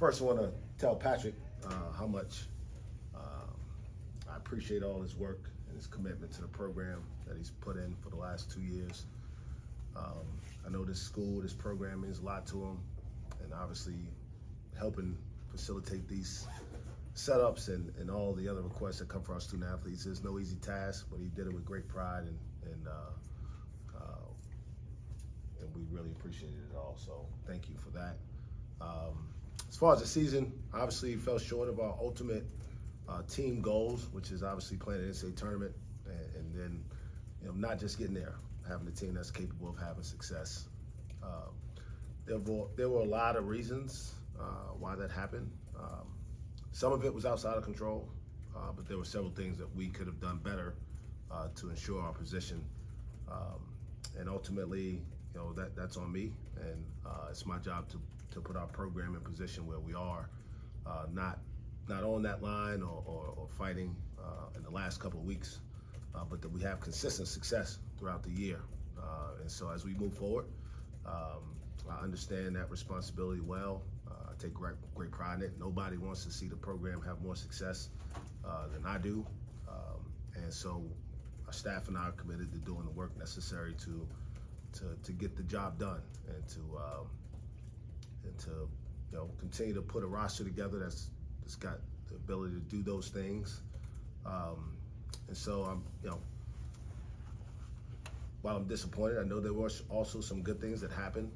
First, I want to tell Patrick how much I appreciate all his work and his commitment to the program that he's put in for the last 2 years. I know this school, this program means a lot to him, and obviously helping facilitate these setups and all the other requests that come from our student athletes is no easy task, but he did it with great pride, and we really appreciated it all. So thank you for that. As far as the season, obviously fell short of our ultimate team goals, which is obviously playing an NCAA tournament, and then not just getting there, having a team that's capable of having success. There were a lot of reasons why that happened. Some of it was outside of control, but there were several things that we could have done better to ensure our position. And ultimately, that's on me, and it's my job to put our program in position where we are not on that line or fighting in the last couple of weeks, but that we have consistent success throughout the year. And so as we move forward, I understand that responsibility well. I take great pride in it. Nobody wants to see the program have more success than I do. And so our staff and I are committed to doing the work necessary to get the job done and to continue to put a roster together that's got the ability to do those things. And so I'm while I'm disappointed, I know there were also some good things that happened.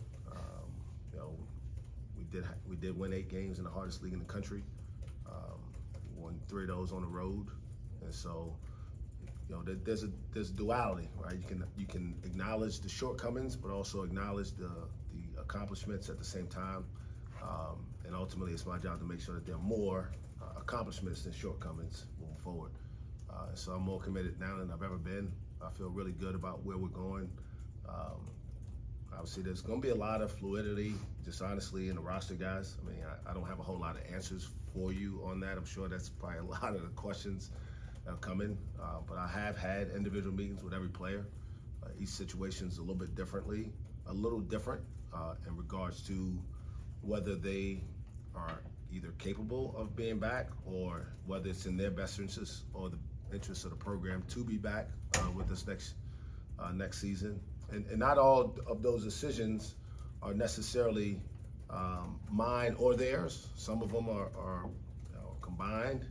We did win 8 games in the hardest league in the country. Won 3 of those on the road, and so there's a duality, right? You can acknowledge the shortcomings, but also acknowledge the accomplishments at the same time. And ultimately, it's my job to make sure that there are more accomplishments than shortcomings moving forward. So I'm more committed now than I've ever been. I feel really good about where we're going. Obviously, there's going to be a lot of fluidity, just honestly, in the roster, guys. I mean, I don't have a whole lot of answers for you on that. I'm sure that's probably a lot of the questions that are coming. But I have had individual meetings with every player. Each situation is a little different in regards to whether they are either capable of being back or whether it's in their best interest or the interest of the program to be back with us next season. And not all of those decisions are necessarily mine or theirs. Some of them are combined.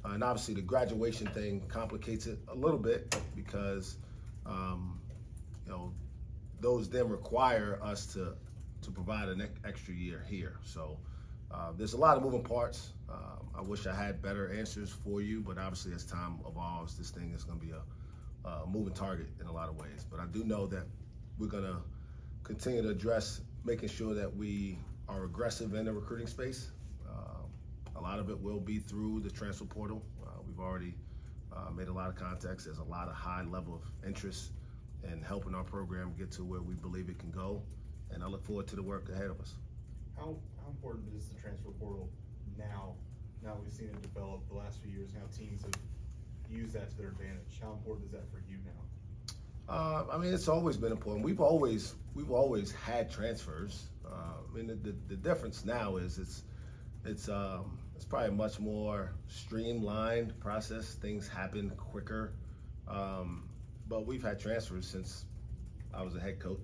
And obviously the graduation thing complicates it a little bit because those then require us to provide an extra year here. So there's a lot of moving parts. I wish I had better answers for you, but obviously as time evolves, this thing is going to be a moving target in a lot of ways. But I do know that we're going to continue to address making sure that we are aggressive in the recruiting space. A lot of it will be through the transfer portal. We've already made a lot of contacts. There's a lot of high level of interest in helping our program get to where we believe it can go. And I look forward to the work ahead of us. How important is the transfer portal now we've seen it develop the last few years, how teams have used that to their advantage? How important is that for you now? I mean, it's always been important. We've always had transfers. I mean, the difference now is it's probably a much more streamlined process. Things happen quicker. But we've had transfers since I was a head coach.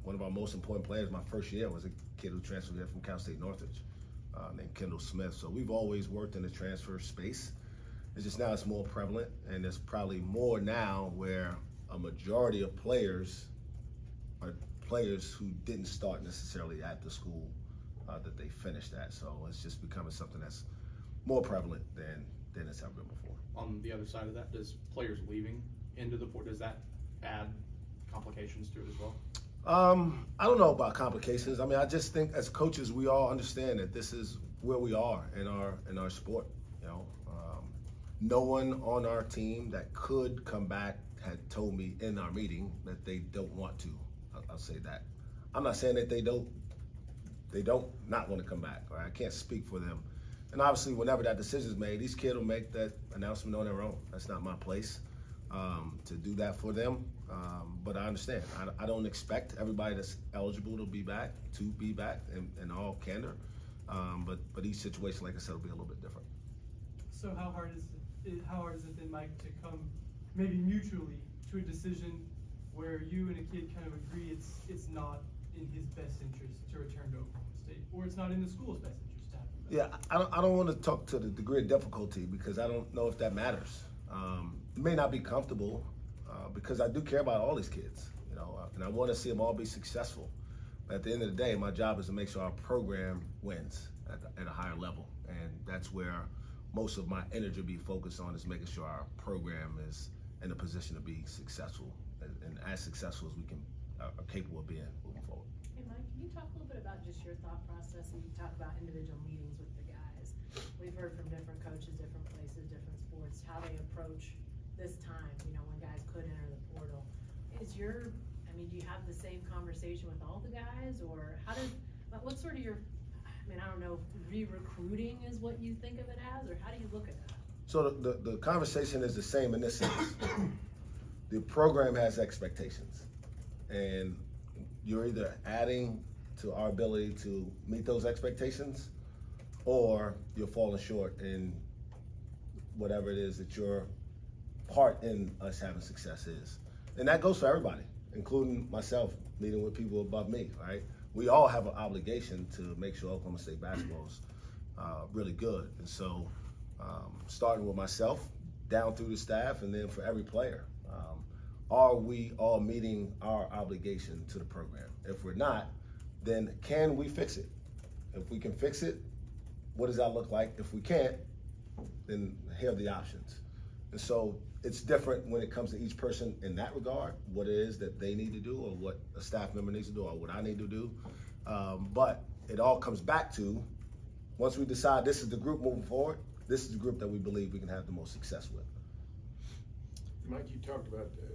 One of our most important players my first year was a kid who transferred here from Cal State Northridge named Kendall Smith. So we've always worked in the transfer space. It's just now it's more prevalent, and there's probably more now where a majority of players are players who didn't start necessarily at the school that they finished at. So it's just becoming something that's more prevalent than it's ever been before. On the other side of that, does players leaving into the port, does that add complications to it as well? I don't know about complications. I mean, I just think as coaches, we all understand that this is where we are in our sport. No one on our team that could come back had told me in our meeting that they don't want to. I'll say that. I'm not saying that they don't not want to come back. Right? I can't speak for them. And obviously, whenever that decision is made, these kids will make that announcement on their own. That's not my place to do that for them. But I understand. I don't expect everybody that's eligible to be back in all candor. But each situation, like I said, will be a little bit different. So how hard is it then, Mike, to come maybe mutually to a decision where you and a kid kind of agree it's not in his best interest to return to Oklahoma State, or it's not in the school's best interest to have him back? Yeah, I don't want to talk to the degree of difficulty because I don't know if that matters. It may not be comfortable because I do care about all these kids, you know, and I want to see them all be successful. But at the end of the day, my job is to make sure our program wins at a higher level, and that's where most of my energy will be focused on, is making sure our program is in a position to be successful and as successful as we can are capable of being moving forward. Hey Mike, can you talk a little bit about just your thought process, and you talk about individual meetings with the guys? We've heard from different coaches, different places, different sports, how they approach this time, you know, when guys could enter the portal. Do you have the same conversation with all the guys, or what's sort of your, I don't know, re-recruiting is what you think of it as, or how do you look at that? So the conversation is the same in this sense. The program has expectations, and you're either adding to our ability to meet those expectations, or you're falling short in whatever it is that your part in us having success is. And that goes for everybody, including myself, meeting with people above me, right? We all have an obligation to make sure Oklahoma State basketball is really good. And so starting with myself, down through the staff, and then for every player, are we all meeting our obligation to the program? If we're not, then can we fix it? If we can fix it, what does that look like? If we can't, then here are the options. And so it's different when it comes to each person in that regard, what it is that they need to do, or what a staff member needs to do, or what I need to do. But it all comes back to, once we decide this is the group moving forward, this is the group that we believe we can have the most success with. Mike, you talked about the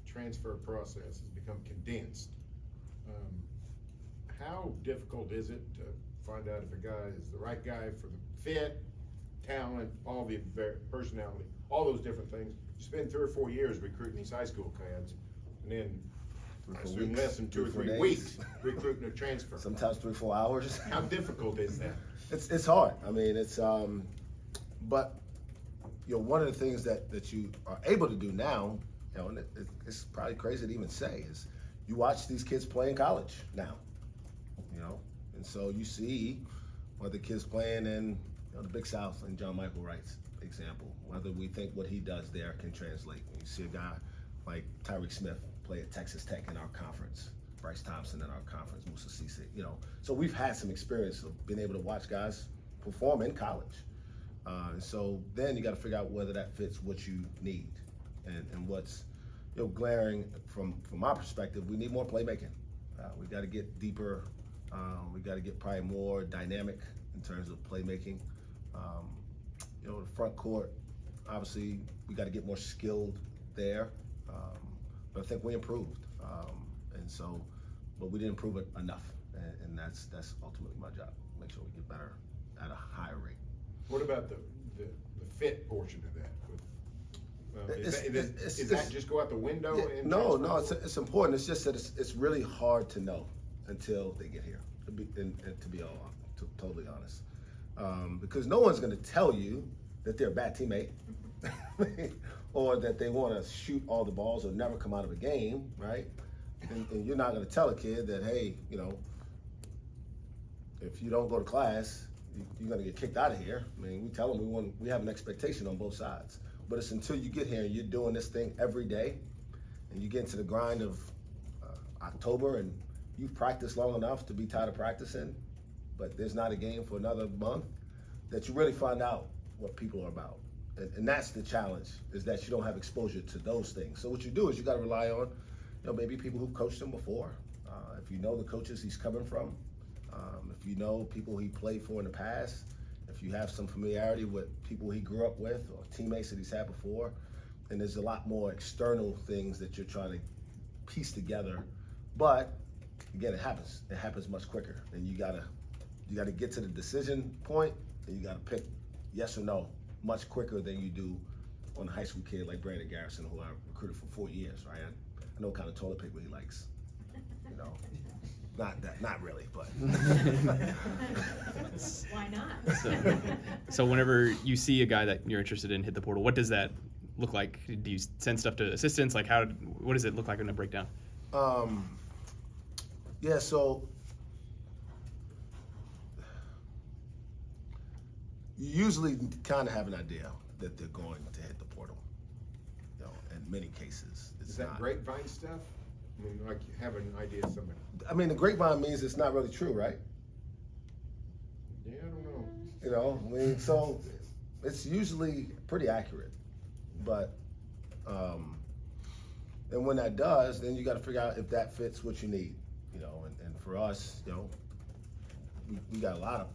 transfer process has become condensed. How difficult is it to find out if a guy is the right guy for the fit, talent, all the personality, all those different things? You spend 3 or 4 years recruiting these high school kids, and then I assume less than 2 or 3 weeks recruiting a transfer. Sometimes 3 or 4 hours. How difficult is that? It's hard. But one of the things that you are able to do now, and it's probably crazy to even say, is you watch these kids play in college now, and so you see whether kids playing in the Big South, and John Michael Wright's example, whether we think what he does there can translate. When you see a guy like Tyreek Smith play at Texas Tech in our conference, Bryce Thompson in our conference, Musa Cisse, so we've had some experience of being able to watch guys perform in college. And so then you got to figure out whether that fits what you need, and what's glaring from my perspective. We need more playmaking. We got to get deeper. We got to get probably more dynamic in terms of playmaking. The front court, obviously, we got to get more skilled there. But I think we improved, but we didn't improve it enough, and that's ultimately my job. Make sure we get better at a higher rate. What about the fit portion of that? Is that just go out the window? Yeah, no, it's important. It's just that it's really hard to know until they get here, to be totally honest. Because no one's going to tell you that they're a bad teammate or that they want to shoot all the balls or never come out of a game, right? And you're not going to tell a kid that, hey, if you don't go to class, you're going to get kicked out of here. We tell them we have an expectation on both sides. But it's until you get here and you're doing this thing every day, and you get into the grind of October, and you've practiced long enough to be tired of practicing, but there's not a game for another month, that you really find out what people are about. And that's the challenge, is that you don't have exposure to those things. So what you do is you got to rely on, maybe people who've coached him before. If you know the coaches he's coming from, if you know people he played for in the past, if you have some familiarity with people he grew up with or teammates that he's had before, and there's a lot more external things that you're trying to piece together. But again, it happens much quicker, and you gotta get to the decision point, and you gotta pick yes or no much quicker than you do on a high school kid like Brandon Garrison, who I recruited for 4 years, right? I know what kind of toilet paper he likes, not really, but. Why not? So whenever you see a guy that you're interested in hit the portal, what does that look like? Do you send stuff to assistants? Like what does it look like in a breakdown? Yeah, so you usually kind of have an idea that they're going to hit the portal. You know, in many cases, it's Is that not. grapevine stuff? I mean, like you have an idea of somebody. I mean, the grapevine means it's not really true, right? Yeah, I don't know. You know, I mean, so it's usually pretty accurate, but and when that does, then you got to figure out if that fits what you need. You know, and for us, you know, we got a lot of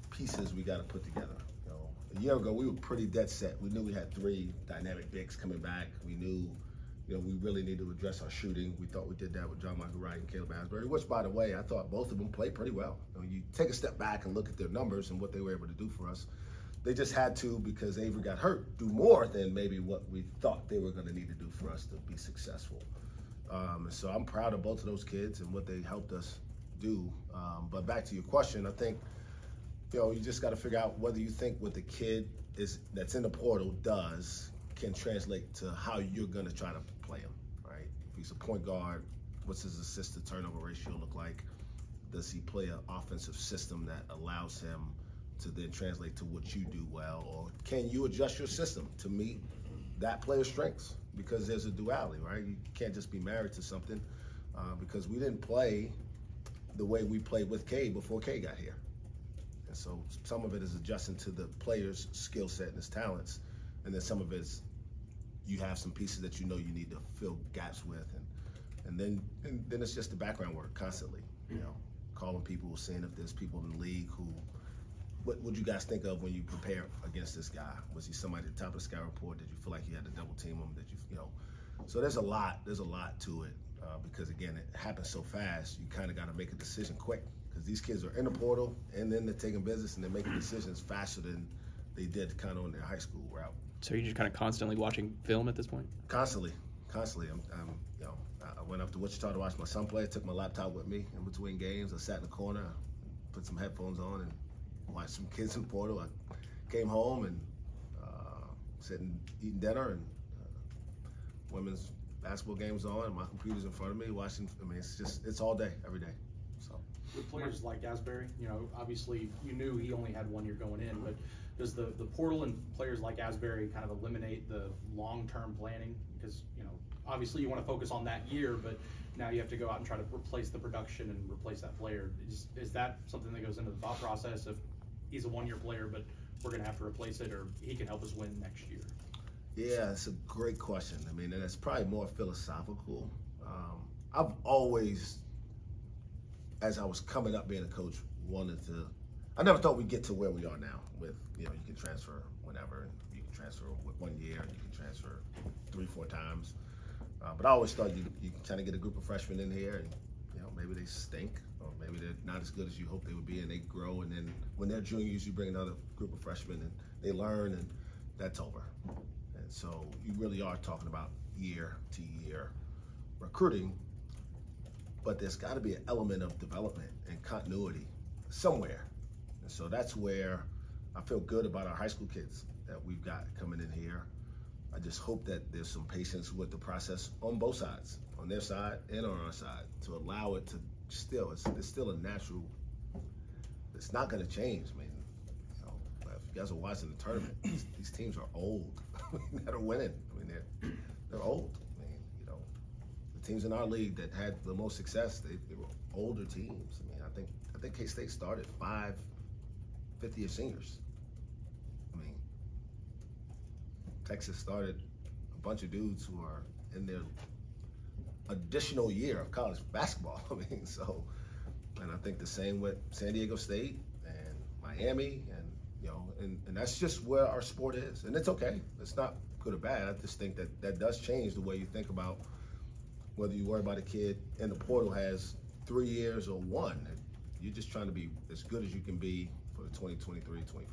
pieces we got to put together. You know, a year ago we were pretty dead set. We knew we had 3 dynamic bigs coming back. We knew, you know, we really need to address our shooting. We thought we did that with John Michael Wright and Caleb Asbury, which, by the way, I thought both of them played pretty well. You know, you take a step back and look at their numbers and what they were able to do for us. They just had to, because Avery got hurt, do more than maybe what we thought they were going to need to do for us to be successful. So I'm proud of both of those kids and what they helped us do. But back to your question, I think, you know, you just got to figure out whether you think what the kid that's in the portal can translate to how you're going to try to play him, right? If he's a point guard, what's his assist to turnover ratio look like? Does he play an offensive system that allows him to then translate to what you do well? Or can you adjust your system to meet that player's strengths? Because there's a duality, right? You can't just be married to something because we didn't play the way we played with K before K got here. And so some of it is adjusting to the player's skill set and his talents. And then some of it is you have some pieces that you know you need to fill gaps with. And then it's just the background work constantly, you know, calling people, seeing if there's people in the league who, what would you guys think of when you prepare against this guy? Was he somebody at the top of the scout report? Did you feel like you had to double team him? Did you know? So there's a lot to it because again, it happens so fast. You kind of got to make a decision quick because these kids are in the portal and then they're taking business and they're making decisions faster than they did kind of on their high school route. So you're just kind of constantly watching film at this point? Constantly. I'm you know, I went up to Wichita to watch my son play. I took my laptop with me in between games. I sat in the corner, put some headphones on, and watched some kids in the portal. I came home and sitting eating dinner, and women's basketball games on, and my computer's in front of me watching. I mean, it's all day, every day. So with players like Asbury, you know, obviously you knew he only had 1 year going in, but does the portal and players like Asbury kind of eliminate the long-term planning? Because, you know, obviously you want to focus on that year, but now you have to go out and try to replace the production and replace that player. Is that something that goes into the thought process of he's a 1 year player, but we're going to have to replace it, or he can help us win next year? Yeah, it's a great question. I mean, and it's probably more philosophical. I've always, as I was coming up being a coach, I never thought we'd get to where we are now with, you know, you can transfer whenever, and you can transfer with 1 year, and you can transfer 3-4 times. But I always thought you can kind of get a group of freshmen in here, and, you know, maybe they stink, or maybe they're not as good as you hope they would be, and they grow, and then when they're juniors, you bring another group of freshmen, and they learn, and that's over. And so you really are talking about year-to-year recruiting, but there's got to be an element of development and continuity somewhere. And so that's where I feel good about our high school kids that we've got coming in here. I just hope that there's some patience with the process on both sides, on their side and on our side, to allow it to it's still a natural, it's not going to change. I mean, you know, if you guys are watching the tournament, these teams are old that are winning. I mean, they're old. I mean, you know, the teams in our league that had the most success, they were older teams. I mean, I think K-State started 5 50-year seniors. I mean, Texas started a bunch of dudes who are in their additional year of college basketball. I mean, so, and I think the same with San Diego State and Miami, and, you know, and that's just where our sport is. And it's okay. It's not good or bad. I just think that does change the way you think about whether you worry about a kid in the portal has 3 years or 1. You're just trying to be as good as you can be for the 2023-24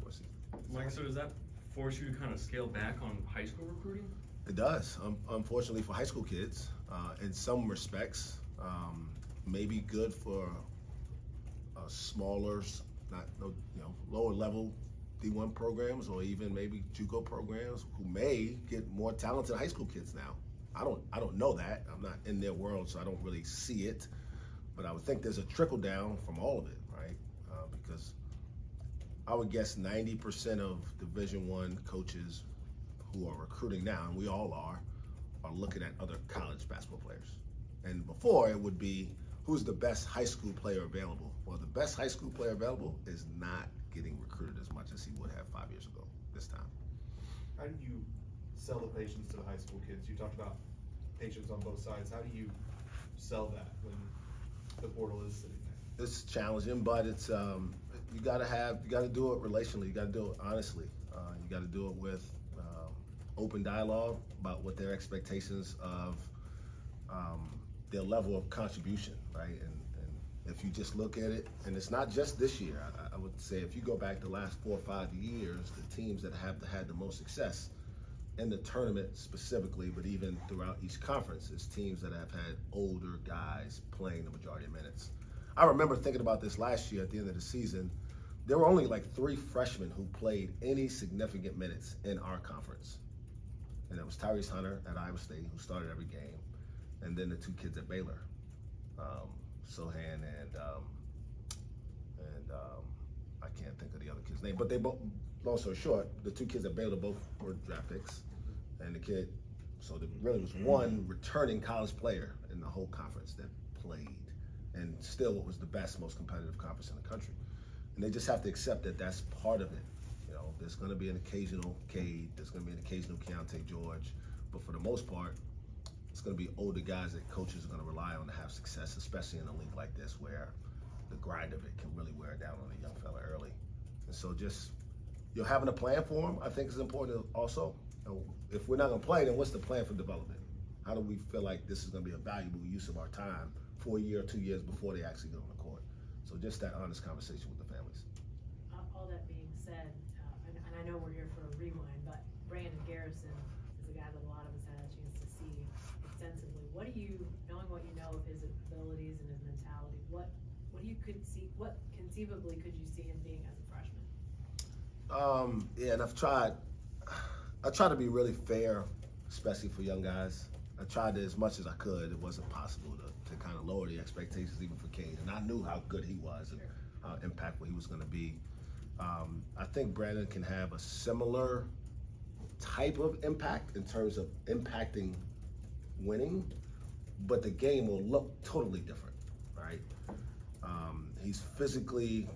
season. Mike, so does that force you to kind of scale back on high school recruiting? It does. Unfortunately for high school kids, in some respects, maybe good for smaller, lower level D1 programs, or even maybe JUCO programs, who may get more talented high school kids now. I don't know that. I'm not in their world, so I don't really see it. But I would think there's a trickle down from all of it, right? Because I would guess 90% of Division I coaches who are recruiting now, and we all are looking at other college basketball players. And before, it would be, who's the best high school player available? Well, the best high school player available is not getting recruited as much as he would have 5 years ago this time. How do you sell the patience to the high school kids? You talked about patience on both sides. How do you sell that when the portal is sitting there? It's challenging, but it's you got to do it relationally. You got to do it honestly. You got to do it with open dialogue about what their expectations of their level of contribution, right? And if you just look at it, and it's not just this year. I would say if you go back the last 4 or 5 years, the teams that have had the most success in the tournament specifically, but even throughout each conference, is teams that have had older guys playing the majority of minutes. I remember thinking about this last year at the end of the season. There were only like 3 freshmen who played any significant minutes in our conference. And it was Tyrese Hunter at Iowa State, who started every game, and then the 2 kids at Baylor, Sohan and I can't think of the other kid's name, but they both, long story short, the 2 kids at Baylor both were draft picks, and the kid, so there really was 1 returning college player in the whole conference that played, and still was the best, most competitive conference in the country. And they just have to accept that that's part of it. You know, there's going to be an occasional Cade, there's going to be an occasional Keontae George, but for the most part, it's going to be older guys that coaches are going to rely on to have success, especially in a league like this where the grind of it can really wear down on a young fella early. And so just, having a plan for them, I think, is important also. If we're not going to play, then what's the plan for development? How do we feel like this is going to be a valuable use of our time for a year or 2 years before they actually get on the court? So just that honest conversation with the families. All that being said, and I know we're here for a rewind, but Brandon Garrison is a guy that a lot of us had a chance to see extensively. What do you, knowing what you know of his abilities and his mentality, what conceivably could you see him being as a freshman? Yeah, and I try to be really fair, especially for young guys. I tried to, as much as I could. It wasn't possible to kind of lower the expectations even for Cade, and I knew how good he was and how impactful he was going to be. I think Brandon can have a similar type of impact in terms of impacting winning, but the game will look totally different, right? He's physically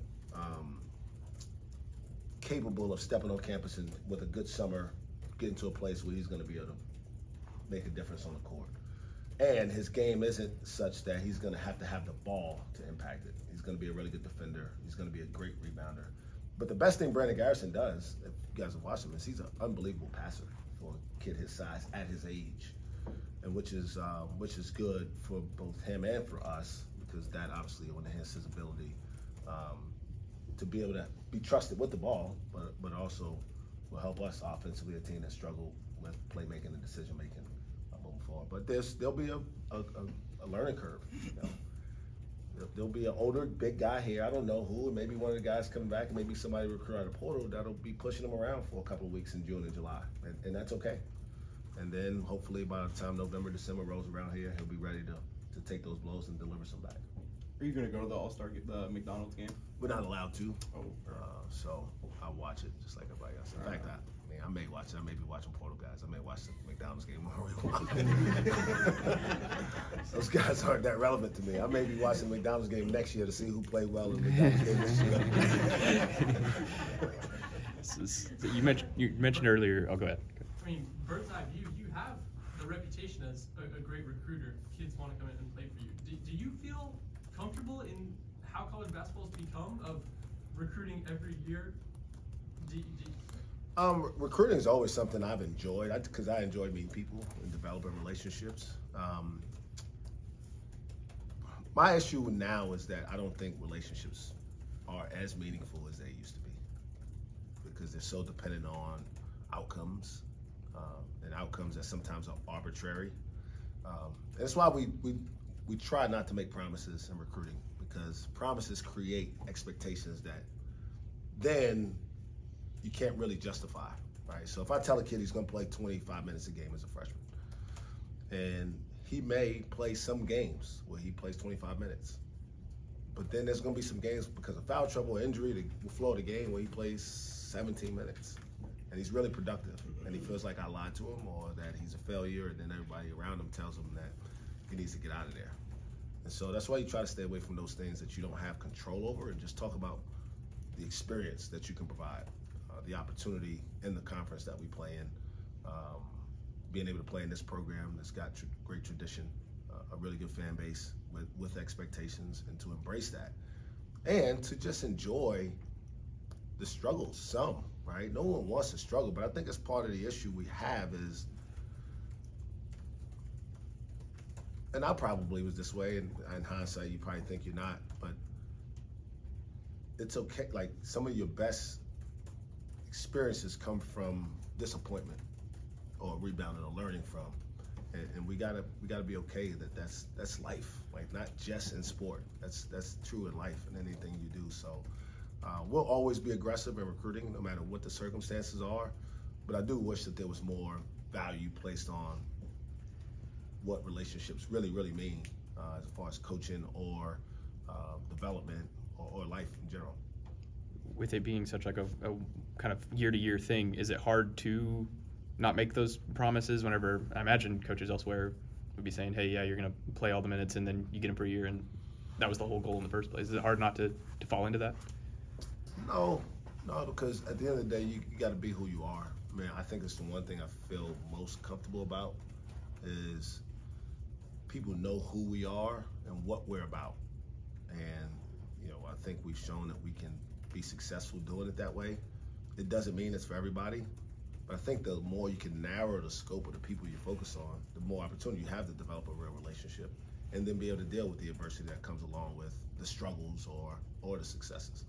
capable of stepping on campus and with a good summer, getting to a place where he's going to be able to make a difference on the court. And his game isn't such that he's going to have the ball to impact it. He's going to be a really good defender. He's going to be a great rebounder. But the best thing Brandon Garrison does, if you guys have watched him, is he's an unbelievable passer for a kid his size at his age, and which is good for both him and for us, because that obviously will enhance his ability to be able to be trusted with the ball, but also will help us offensively, a team that struggle with playmaking and decision making moving forward. But there'll be a learning curve. You know? There'll be an older big guy here. I don't know who. Maybe one of the guys coming back. Maybe somebody recruit out of the portal that'll be pushing him around for a couple of weeks in June and July, and that's okay. And then hopefully by the time November, December rolls around here, he'll be ready to take those blows and deliver some back. Are you going to go to the All-Star, the McDonald's game? We're not allowed to. Oh. So I'll watch it just like everybody else. In fact, I may watch it. I may be watching Portal guys. I may watch the McDonald's game. Those guys aren't that relevant to me. I may be watching the McDonald's game next year to see who played well in the McDonald's game this year. You mentioned earlier. Oh, go ahead. I mean, bird's eye view, you have the reputation as a great recruiter. Kids want to come in and play for you. Do you feel comfortable in how college basketball has become, of recruiting every year? Recruiting is always something I've enjoyed, because I enjoy meeting people and developing relationships. My issue now is that I don't think relationships are as meaningful as they used to be, because they're so dependent on outcomes, and outcomes that sometimes are arbitrary. And that's why we try not to make promises in recruiting, because promises create expectations that then you can't really justify, right? So if I tell a kid he's going to play 25 minutes a game as a freshman, and he may play some games where he plays 25 minutes, but then there's going to be some games because of foul trouble or injury that will flow the game where he plays 17 minutes, and he's really productive, and he feels like I lied to him or that he's a failure, and then everybody around him tells him that he needs to get out of there. And so that's why you try to stay away from those things that you don't have control over, and just talk about the experience that you can provide, the opportunity in the conference that we play in, being able to play in this program that's got great tradition, a really good fan base with expectations, and to embrace that, and to just enjoy the struggles some, right? No one wants to struggle, but I think it's part of the issue we have is, and I probably was this way, and in hindsight, you probably think you're not, but it's okay. Like, some of your best experiences come from disappointment or rebounding or learning from, and we gotta be okay that that's life. Like, not just in sport. That's true in life and anything you do. So we'll always be aggressive in recruiting, no matter what the circumstances are. But I do wish that there was more value placed on what relationships really mean, as far as coaching or development or life in general. With it being such like a kind of year-to-year thing, is it hard to not make those promises whenever, I imagine coaches elsewhere would be saying, hey, yeah, you're going to play all the minutes, and then you get them for a year, and that was the whole goal in the first place. Is it hard not to fall into that? No, because at the end of the day, you got to be who you are. I mean, I think it's the one thing I feel most comfortable about is people know who we are and what we're about. And, I think we've shown that we can be successful doing it that way. It doesn't mean it's for everybody, but I think the more you can narrow the scope of the people you focus on, the more opportunity you have to develop a real relationship and then be able to deal with the adversity that comes along with the struggles or the successes.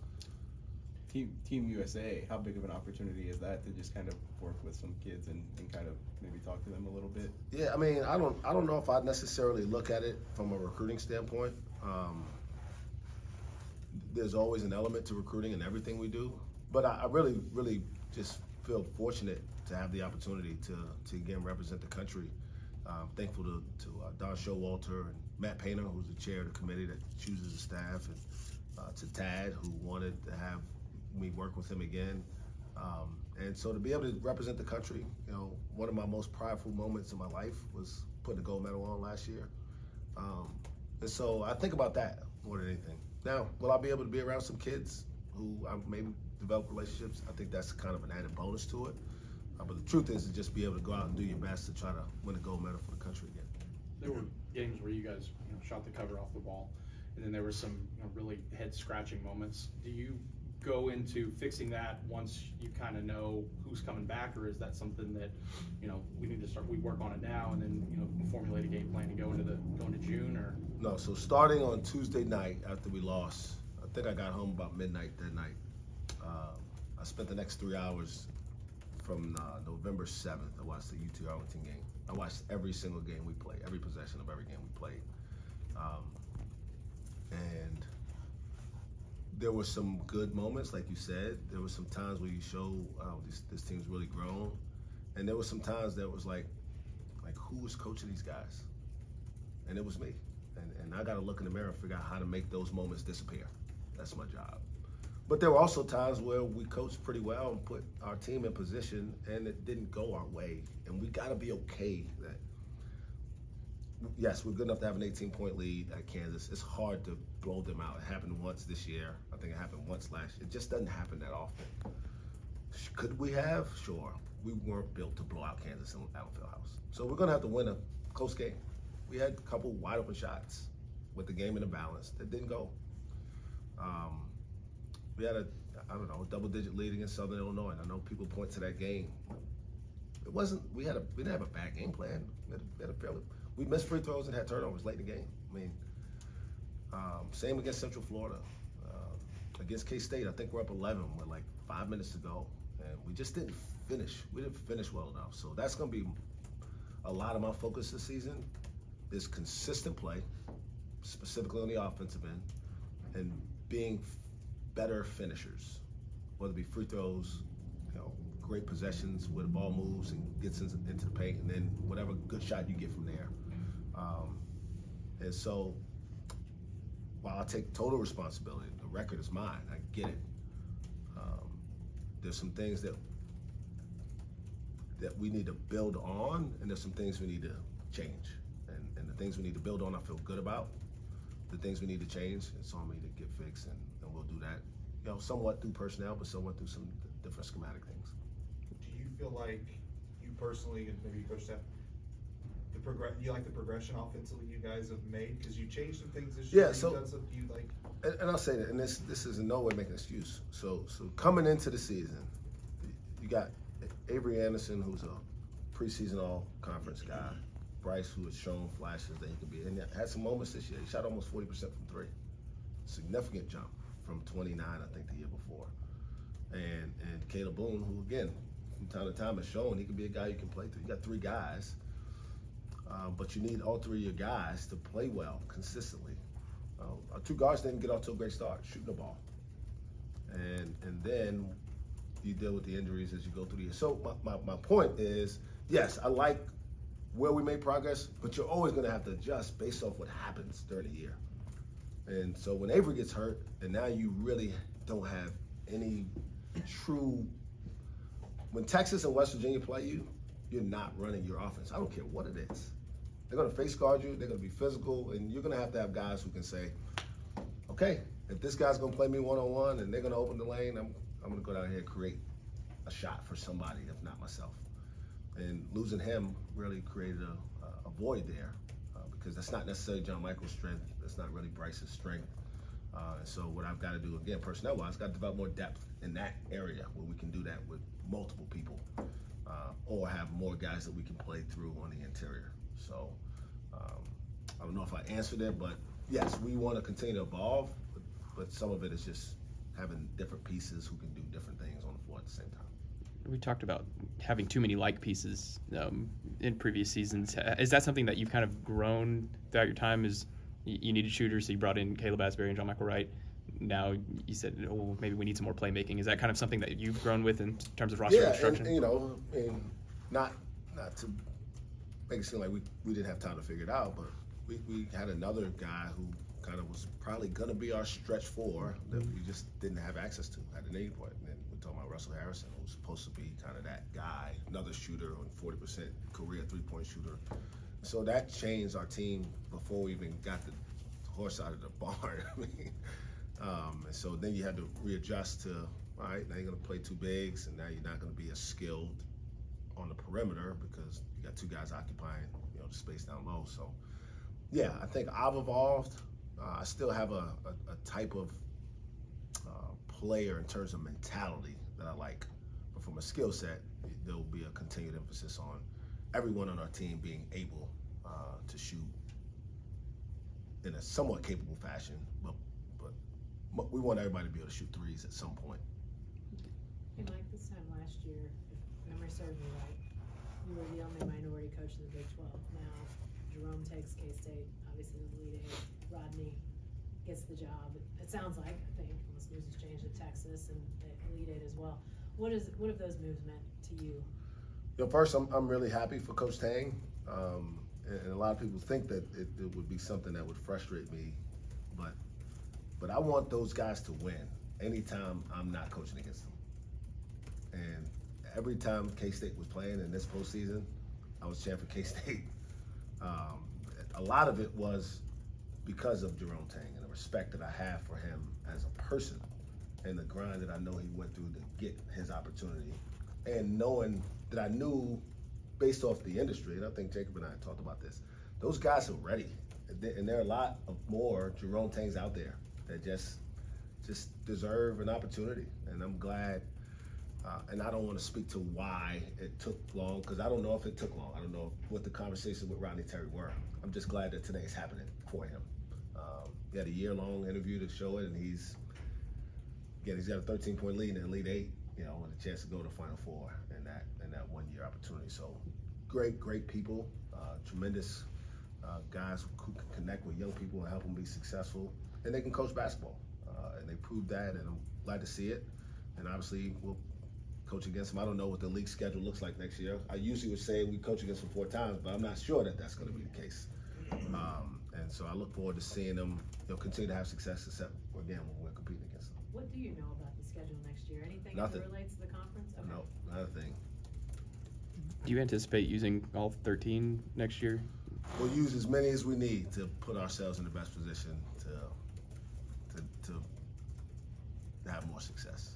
Team USA, how big of an opportunity is that to just kind of work with some kids and kind of maybe talk to them a little bit? Yeah, I mean, I don't know if I'd necessarily look at it from a recruiting standpoint. There's always an element to recruiting in everything we do, but I really just feel fortunate to have the opportunity to again represent the country. I'm thankful to Don Showalter and Matt Painter, who's the chair of the committee that chooses the staff, and to Tad, who wanted to have me work with him again. And so to be able to represent the country, one of my most prideful moments in my life was putting a gold medal on last year. And so I think about that more than anything. Now, will I be able to be around some kids who I maybe develop relationships? I think that's kind of an added bonus to it. But the truth is to just be able to go out and do your best to try to win a gold medal for the country again. There were games where you guys shot the cover off the ball, and then there were some really head-scratching moments. Do you go into fixing that once you kind of know who's coming back, or is that something that we need to start? We work on it now, and then formulate a game plan to go into June, or no? So starting on Tuesday night after we lost, I think I got home about midnight that night. I spent the next 3 hours from November 7th. I watched the UT Arlington game. I watched every single game we played, every possession of every game we played, and there were some good moments, like you said. There were some times where you show, wow, this team's really grown. And there were some times that was like who was coaching these guys? And it was me. And I got to look in the mirror and figure out how to make those moments disappear. That's my job. But there were also times where we coached pretty well and put our team in position, and it didn't go our way. And we got to be okay that, yes, we're good enough to have an 18-point lead at Kansas. It's hard to blow them out. It happened once this year. I think it happened once last year. It just doesn't happen that often. Could we have? Sure. We weren't built to blow out Kansas in Allen Fieldhouse. So we're going to have to win a close game. We had a couple wide open shots with the game in the balance that didn't go. We had a double-digit lead against Southern Illinois, and I know people point to that game. It wasn't. We didn't have a bad game plan. We missed free throws and had turnovers late in the game. I mean, same against Central Florida. Against K-State, I think we're up 11 with like 5 minutes to go, and we just didn't finish. We didn't finish well enough. So that's going to be a lot of my focus this season is consistent play, specifically on the offensive end, and being better finishers, whether it be free throws, great possessions where the ball moves and gets into the paint, and then whatever good shot you get from there. And so, while I take total responsibility, the record is mine. I get it. There's some things that we need to build on, and there's some things we need to change. And the things we need to build on, I feel good about. The things we need to change, it's on me to get fixed, and we'll do that. Somewhat through personnel, but somewhat through some different schematic things. Do you feel like you personally, and maybe Coach Steph, you like the progression offensively you guys have made? Because you changed some things this year. Yeah, so you like. And I'll say that, and this is in no way making an excuse. So coming into the season, you got Avery Anderson, who's a preseason all-conference guy. Bryce, who has shown flashes that he could be, and had some moments this year. He shot almost 40% from three. Significant jump from 29, I think, the year before. And Caleb Boone, who again, from time to time has shown he can be a guy you can play through. You got three guys, but you need all three of your guys to play well consistently. Our two guards didn't get off to a great start shooting the ball, and then you deal with the injuries as you go through the year. So my point is, yes, I like where we made progress, but you're always going to have to adjust based off what happens during the year. And so when Avery gets hurt, and now you really don't have any true. When Texas and West Virginia play you, you're not running your offense. I don't care what it is. They're going to face guard you. They're going to be physical, and you're going to have guys who can say, okay, if this guy's going to play me one-on-one and they're going to open the lane, I'm going to go down here and create a shot for somebody, if not myself. And losing him really created a void there because that's not necessarily John Michael's strength. That's not really Bryce's strength. So what I've got to do, again, personnel-wise, got to develop more depth in that area where we can do that with multiple people or have more guys that we can play through on the interior. So I don't know if I answered it, but yes, we want to continue to evolve, but some of it is just having different pieces who can do different things on the floor at the same time. We talked about having too many like pieces in previous seasons. Is that something that you've kind of grown throughout your time? Is you needed shooters, so you brought in Caleb Asbury and John Michael Wright. Now you said, oh, maybe we need some more playmaking. Is that kind of something that you've grown with in terms of roster construction? Yeah, and not to make it seem like we didn't have time to figure it out, but we had another guy who kind of was probably going to be our stretch four that we just didn't have access to at the 80 point. And then we're talking about Russell Harrison, who's supposed to be kind of that guy, another shooter on 40% career three-point shooter. So that changed our team before we even got the horse out of the barn. And so then you had to readjust to, all right, now you're going to play two bigs, and now you're not going to be as skilled on the perimeter because you got two guys occupying, the space down low. So, yeah, I think I've evolved. I still have a type of player in terms of mentality that I like. But from a skill set, there will be a continued emphasis on everyone on our team being able to shoot in a somewhat capable fashion. But we want everybody to be able to shoot threes at some point. Hey, Mike, this time last year, if memory serves me right, you were the only minority coach in the Big 12. Now, Jerome takes K-State, obviously the lead aide. Rodney gets the job. It sounds like, I think, unless news has changed at Texas and Elite Eight as well. What have those moves meant to you? First, I'm really happy for Coach Tang. And a lot of people think that it would be something that would frustrate me, but I want those guys to win anytime I'm not coaching against them. And every time K-State was playing in this postseason, I was cheering for K-State. A lot of it was because of Jerome Tang and the respect that I have for him as a person and the grind that I know he went through to get his opportunity, and knowing that I knew based off the industry, and I think Jacob and I talked about this, those guys are ready. And there are a lot of more Jerome Tangs out there that just deserve an opportunity. And I'm glad, and I don't want to speak to why it took long, because I don't know if it took long. I don't know what the conversations with Rodney Terry were. I'm just glad that today is happening for him. He had a year-long interview to show it, and he's got a 13-point lead in the Elite Eight, and a chance to go to the Final Four in that one-year opportunity. So great people, tremendous guys who can connect with young people and help them be successful, and they can coach basketball. and they proved that, and I'm glad to see it. And obviously, we'll coach against them. I don't know what the league schedule looks like next year. I usually would say we coach against them 4 times, but I'm not sure that that's going to be the case. And so I look forward to seeing them, continue to have success, except again when we're competing against them. What do you know about the schedule next year? Anything Nothing. that relates to the conference? Okay. No, not a thing. Do you anticipate using all 13 next year? We'll use as many as we need to put ourselves in the best position to have more success.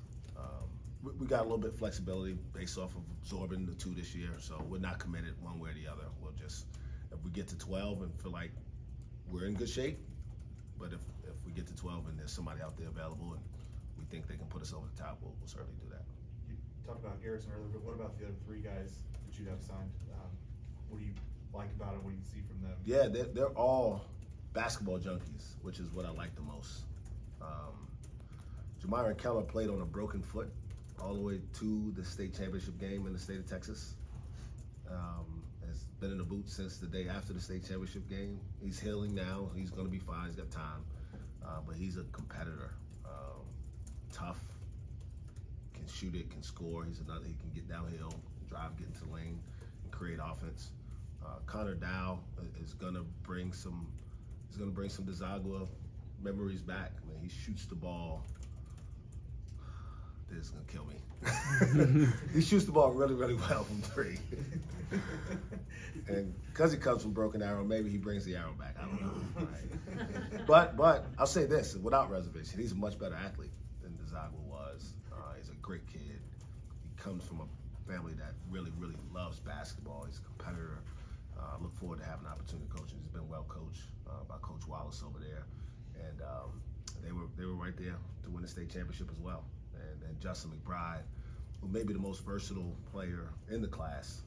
We got a little bit of flexibility based off of absorbing the 2 this year, so we're not committed one way or the other. We'll just, if we get to 12 and feel like we're in good shape, but if we get to 12 and there's somebody out there available and we think they can put us over the top, we'll certainly do that. You talked about Garrison earlier, but what about the other 3 guys that you have signed? What do you like about it? What do you see from them? Yeah, they're all basketball junkies, which is what I like the most. Jamira Keller played on a broken foot all the way to the state championship game in the state of Texas. Has been in the boot since the day after the state championship game. He's healing now. He's going to be fine. He's got time. But he's a competitor. Tough. Can shoot it, can score. He can get downhill, drive, get into the lane, and create offense. Connor Dow is going to bring some Desagua memories back. I mean, he shoots the ball. This is gonna kill me. He shoots the ball really, really well from 3. And because he comes from Broken Arrow, maybe he brings the arrow back. I don't know. Right? But I'll say this, without reservation, he's a much better athlete than Desagua was. He's a great kid. He comes from a family that really, really loves basketball. He's a competitor. Look forward to having an opportunity to coach him. He's been well coached by Coach Wallace over there. And they were right there to win the state championship as well. And Justin McBride, who may be the most versatile player in the class,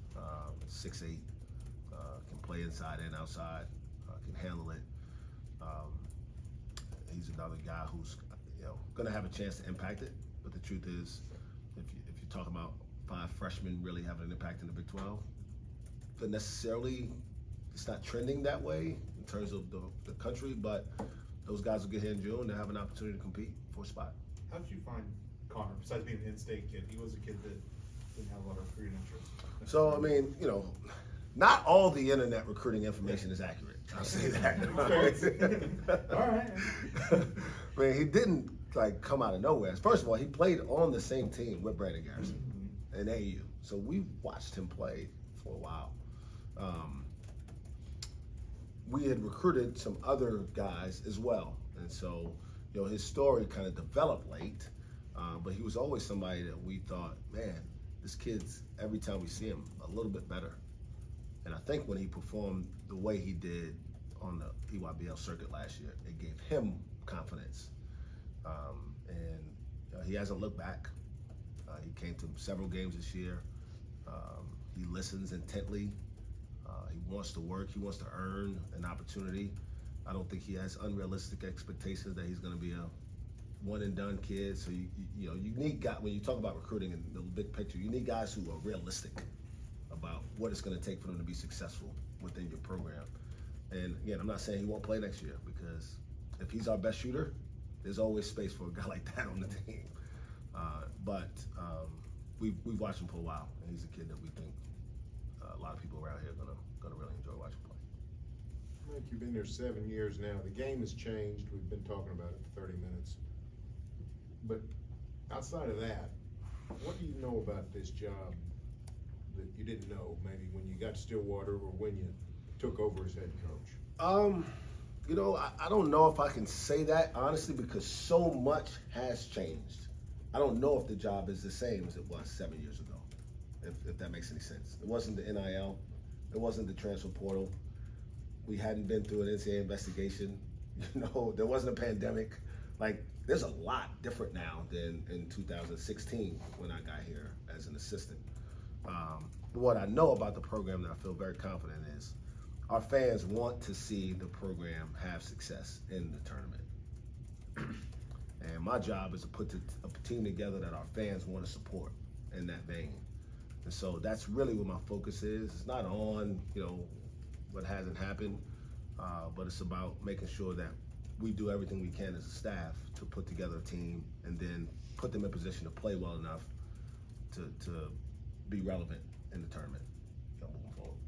6'8", can play inside and outside, can handle it. He's another guy who's going to have a chance to impact it. But the truth is, if you're talking about 5 freshmen really having an impact in the Big 12, but necessarily it's not trending that way in terms of the country. But those guys will get here in June. They'll have an opportunity to compete for a spot. How did you find Connor, besides being an in-state kid? He was a kid that didn't have a lot of recruiting interest. So, I mean, not all the internet recruiting information is accurate. I'll say that. All right. I mean, he didn't, come out of nowhere. First of all, he played on the same team with Brandon Garrison in AU. So we watched him play for a while. We had recruited some other guys as well. And so, his story kind of developed late. But he was always somebody that we thought, man, this kid's, every time we see him, a little bit better. And I think when he performed the way he did on the EYBL circuit last year, it gave him confidence. And he hasn't looked back. He came to several games this year. He listens intently. He wants to work. He wants to earn an opportunity. I don't think he has unrealistic expectations that he's going to be a one-and-done kid. So you need guys, when you talk about recruiting in the big picture, you need guys who are realistic about what it's going to take for them to be successful within your program. And again, I'm not saying he won't play next year, because if he's our best shooter, there's always space for a guy like that on the team. But we've watched him for a while, and he's a kid that we think a lot of people around here are gonna really enjoy watching play. Mike, you've been there 7 years now. The game has changed. We've been talking about it for 30 minutes. But outside of that, what do you know about this job that you didn't know maybe when you got to Stillwater or when you took over as head coach? I don't know if I can say that honestly, because so much has changed. I don't know if the job is the same as it was 7 years ago, if that makes any sense. It wasn't the NIL. It wasn't the transfer portal. We hadn't been through an NCAA investigation. There wasn't a pandemic. There's a lot different now than in 2016 when I got here as an assistant. What I know about the program that I feel very confident is our fans want to see the program have success in the tournament. And my job is to put a team together that our fans want to support in that vein. And so that's really what my focus is. It's not on, what hasn't happened, but it's about making sure that we do everything we can as a staff to put together a team and then put them in position to play well enough to be relevant in the tournament, moving forward.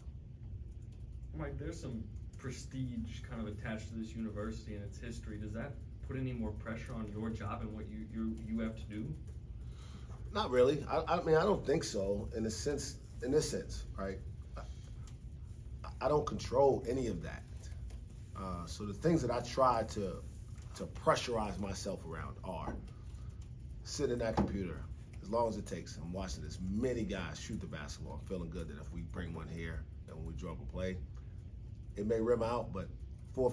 Mike, there's some prestige kind of attached to this university and its history. Does that put any more pressure on your job and what you have to do? Not really. I mean, I don't think so in this sense, right? I don't control any of that. So the things that I try to pressurize myself around are sit in that computer as long as it takes. I'm watching as many guys shoot the basketball. I'm feeling good that if we bring one here and when we draw up a play, it may rim out, but 4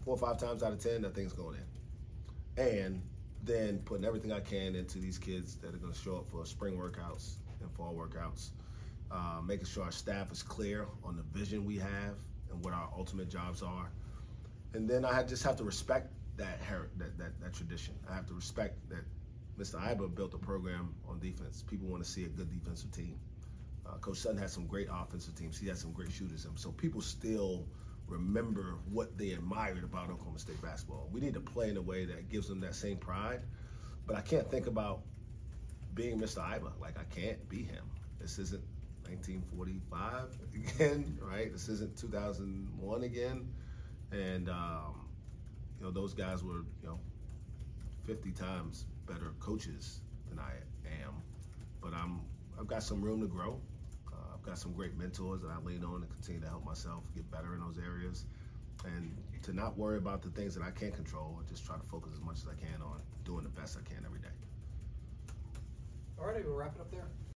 or 5 times out of 10, that thing's going in. And then putting everything I can into these kids that are going to show up for spring workouts and fall workouts, making sure our staff is clear on the vision we have and what our ultimate jobs are. And then I just have to respect that tradition. I have to respect that Mr. Iba built a program on defense. People want to see a good defensive team. Coach Sutton has some great offensive teams. He has some great shooters. So people still remember what they admired about Oklahoma State basketball. We need to play in a way that gives them that same pride. But I can't think about being Mr. Iba. Like, I can't be him. This isn't 1945 again, right? This isn't 2001 again. And, those guys were, 50 times better coaches than I am. But I've got some room to grow. I've got some great mentors that I lean on to continue to help myself get better in those areas. And to not worry about the things that I can't control, and just try to focus as much as I can on doing the best I can every day. All right, we'll wrap it up there.